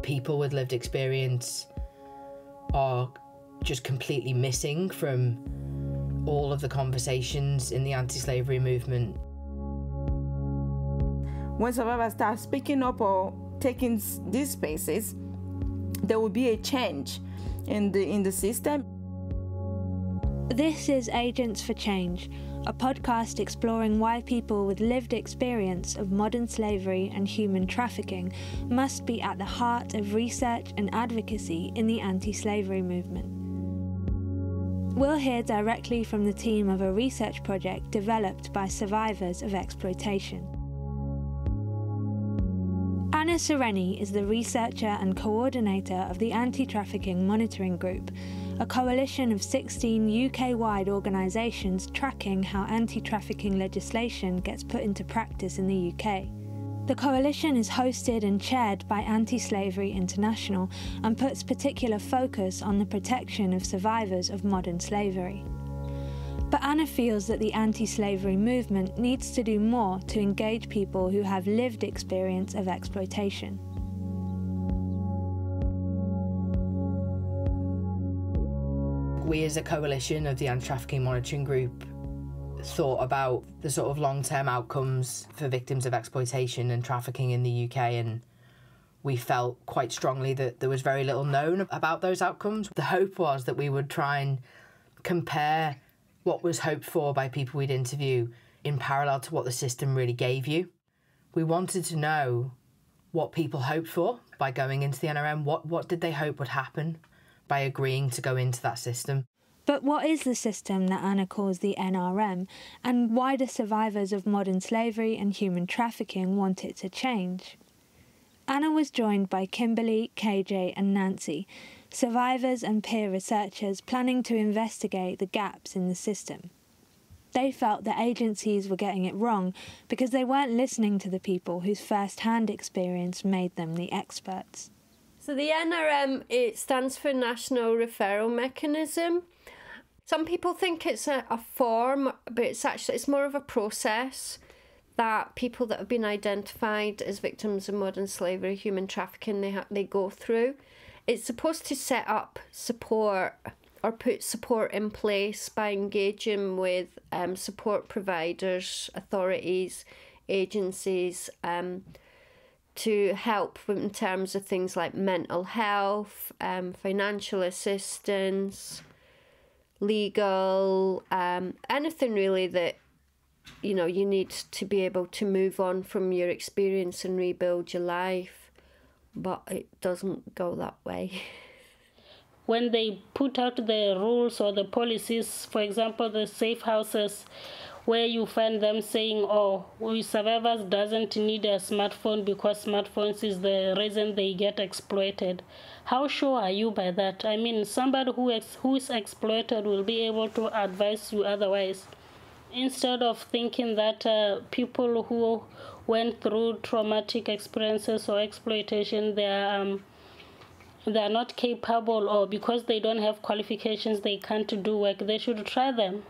people with lived experience are just completely missing from all of the conversations in the anti-slavery movement. When survivors start speaking up or taking these spaces, there will be a change in the system. This is Agents for Change, a podcast exploring why people with lived experience of modern slavery and human trafficking must be at the heart of research and advocacy in the anti-slavery movement. We'll hear directly from the team of a research project developed by survivors of exploitation. Anna Sereni is the researcher and coordinator of the Anti-Trafficking Monitoring Group, a coalition of 16 UK-wide organisations tracking how anti-trafficking legislation gets put into practice in the UK. The coalition is hosted and chaired by Anti-Slavery International and puts particular focus on the protection of survivors of modern slavery. But Anna feels that the anti-slavery movement needs to do more to engage people who have lived experience of exploitation. We as a coalition of the Anti-Trafficking Monitoring Group thought about the sort of long-term outcomes for victims of exploitation and trafficking in the UK, and we felt quite strongly that there was very little known about those outcomes. The hope was that we would try and compare what was hoped for by people we'd interview in parallel to what the system really gave you. We wanted to know what people hoped for by going into the NRM. What did they hope would happen by agreeing to go into that system? But what is the system that Anna calls the NRM, and why do survivors of modern slavery and human trafficking want it to change? Anna was joined by Kimberly, KJ and Nancy, survivors and peer researchers planning to investigate the gaps in the system. They felt that agencies were getting it wrong because they weren't listening to the people whose first-hand experience made them the experts. So the NRM, it stands for National Referral Mechanism. Some people think it's a form, but it's more of a process that people that have been identified as victims of modern slavery, human trafficking, they go through. It's supposed to set up support or put support in place by engaging with support providers, authorities, agencies, to help in terms of things like mental health, financial assistance, legal, anything really that you need to be able to move on from your experience and rebuild your life. But it doesn't go that way. When they put out the rules or the policies, for example, the safe houses, where you find them saying, we survivors doesn't need a smartphone because smartphones is the reason they get exploited. How sure are you by that? I mean, somebody who is exploited will be able to advise you otherwise. Instead of thinking that people who went through traumatic experiences or exploitation, they are not capable, or because they don't have qualifications, they can't do work. They should try them.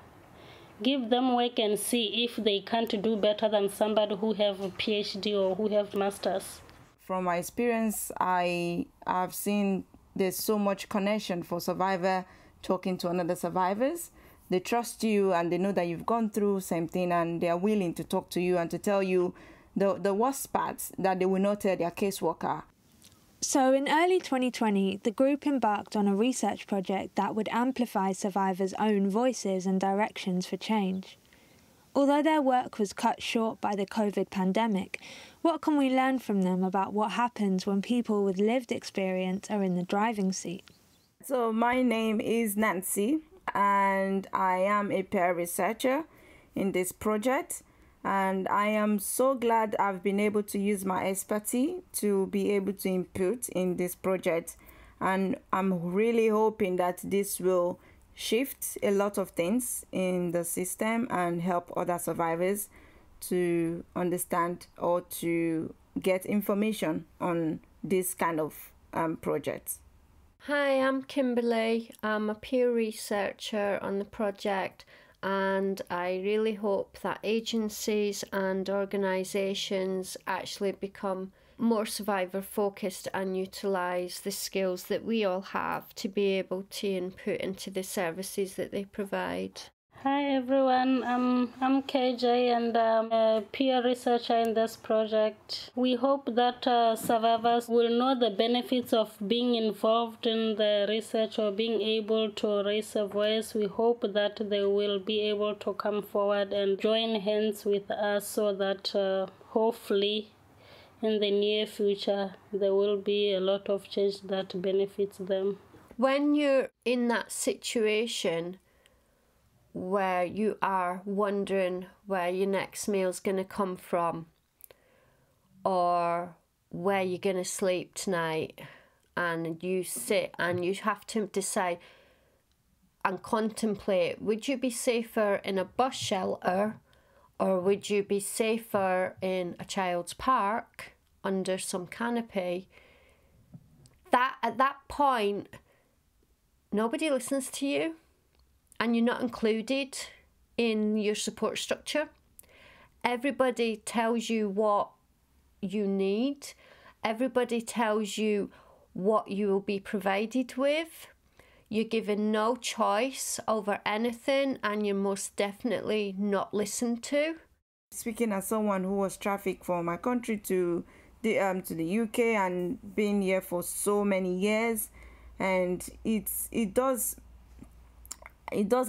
Give them work and see if they can't do better than somebody who have a PhD or who have masters. From my experience, I've seen there's so much connection for survivor talking to another survivors. They trust you and they know that you've gone through same thing, and they are willing to talk to you and to tell you the worst parts that they will not tell their caseworker. So in early 2020, the group embarked on a research project that would amplify survivors' own voices and directions for change. Although their work was cut short by the COVID pandemic, what can we learn from them about what happens when people with lived experience are in the driving seat? So my name is Nancy, and I am a peer researcher in this project. And I am so glad I've been able to use my expertise to be able to input in this project. And I'm really hoping that this will shift a lot of things in the system and help other survivors to understand or to get information on this kind of projects. Hi, I'm Kimberly. I'm a peer researcher on the project, and I really hope that agencies and organisations actually become more survivor focused and utilise the skills that we all have to be able to input into the services that they provide. Hi everyone, I'm KJ and I'm a peer researcher in this project. We hope that survivors will know the benefits of being involved in the research or being able to raise a voice. We hope that they will be able to come forward and join hands with us so that hopefully in the near future there will be a lot of change that benefits them. When you're in that situation where you are wondering where your next meal's going to come from or where you're going to sleep tonight, and you sit and you have to decide and contemplate, would you be safer in a bus shelter or would you be safer in a child's park under some canopy? That at that point, nobody listens to you. And you're not included in your support structure. Everybody tells you what you need. Everybody tells you what you will be provided with. You're given no choice over anything, and you're most definitely not listened to. Speaking as someone who was trafficked from my country to the UK and been here for so many years, and it does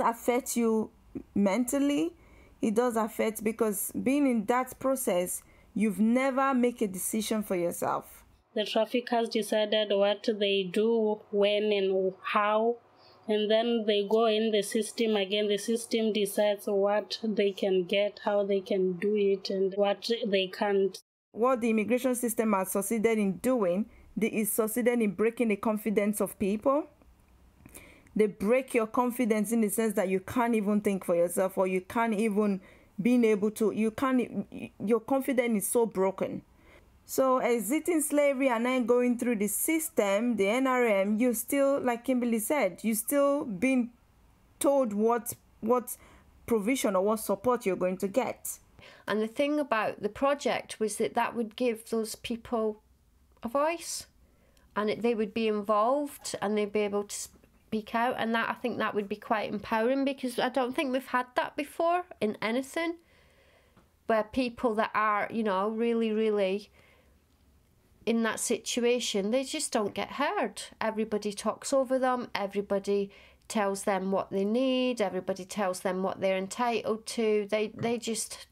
affect you mentally. It does affect, because being in that process, you've never make a decision for yourself. The traffickers decided what they do, when and how, and then they go in the system again. The system decides what they can get, how they can do it, and what they can't. What the immigration system has succeeded in doing, is succeeded in breaking the confidence of people. They break your confidence in the sense that you can't even think for yourself, or you can't even being able to, your confidence is so broken. So exiting slavery and then going through the system, the NRM, you still, like Kimberly said, you still being told what provision or what support you're going to get. And the thing about the project was that would give those people a voice, and they would be involved and they'd be able to speak out, and that, I think that would be quite empowering, because I don't think we've had that before in anything, where people that are, really, really in that situation, they just don't get heard. Everybody talks over them, everybody tells them what they need, everybody tells them what they're entitled to. They just,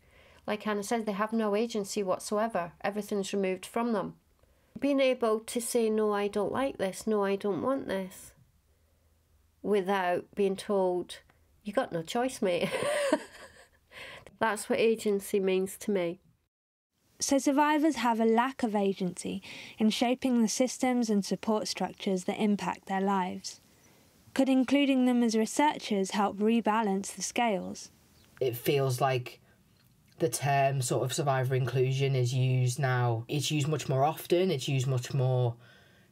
like Anna said, they have no agency whatsoever. Everything's removed from them. Being able to say, no, I don't like this, no, I don't want this, without being told, you got no choice, mate. That's what agency means to me. So survivors have a lack of agency in shaping the systems and support structures that impact their lives. Could including them as researchers help rebalance the scales? It feels like the term sort of survivor inclusion is used now. It's used much more often. It's used much more.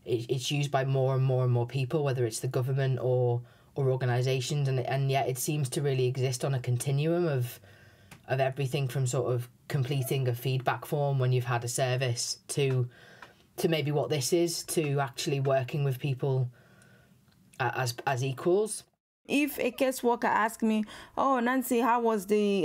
It's used by more and more and more people, whether it's the government or organisations, and yet it seems to really exist on a continuum of everything from sort of completing a feedback form when you've had a service to maybe what this is, to actually working with people as equals. If a caseworker asks me, "Oh, Nancy, how was the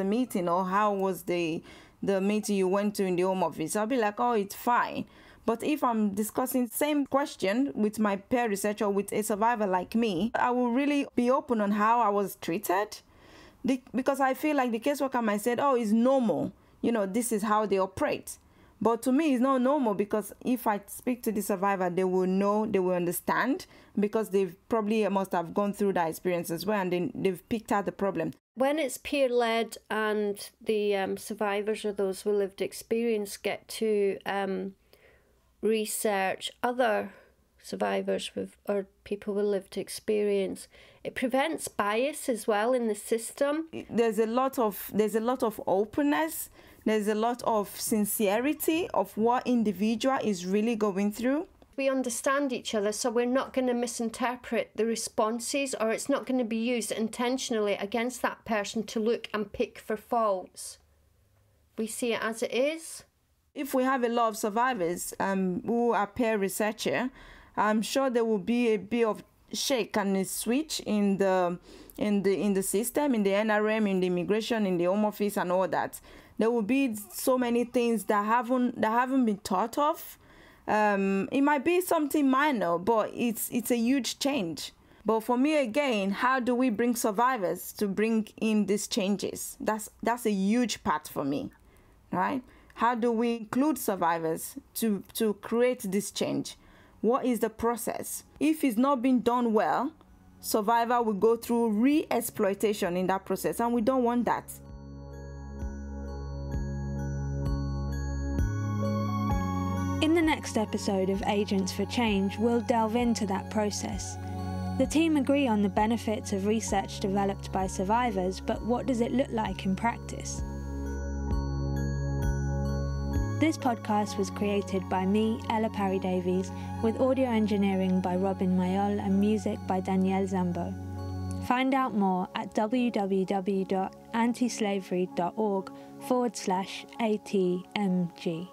meeting, or how was the meeting you went to in the Home Office?" I'll be like, "Oh, it's fine." But if I'm discussing same question with my peer researcher, with a survivor like me, I will really be open on how I was treated, because I feel like the caseworker might say, "Oh, it's normal. This is how they operate." But to me, it's not normal, because if I speak to the survivor, they will know, they will understand, because they've probably must have gone through that experience as well, and they've picked out the problem. When it's peer-led and the survivors or those with lived experience get to research other survivors or people with lived experience, it prevents bias as well in the system. There's a lot of openness. There's a lot of sincerity of what individual is really going through. We understand each other, so we're not going to misinterpret the responses, or it's not going to be used intentionally against that person to look and pick for faults. We see it as it is. If we have a lot of survivors who are peer researcher, I'm sure there will be a bit of shake and a switch in the system, in the NRM, in the immigration, in the Home Office, and all that. There will be so many things that haven't been thought of. It might be something minor, but it's a huge change. But for me, again, how do we bring survivors to bring in these changes? That's a huge part for me, right? How do we include survivors to create this change? What is the process? If it's not being done well, survivor will go through re-exploitation in that process, and we don't want that. In the next episode of Agents for Change, we'll delve into that process. The team agree on the benefits of research developed by survivors, but what does it look like in practice? This podcast was created by me, Ella Parry-Davies, with audio engineering by Robin Mayol and music by Danielle Zambo. Find out more at www.antislavery.org/ATMG.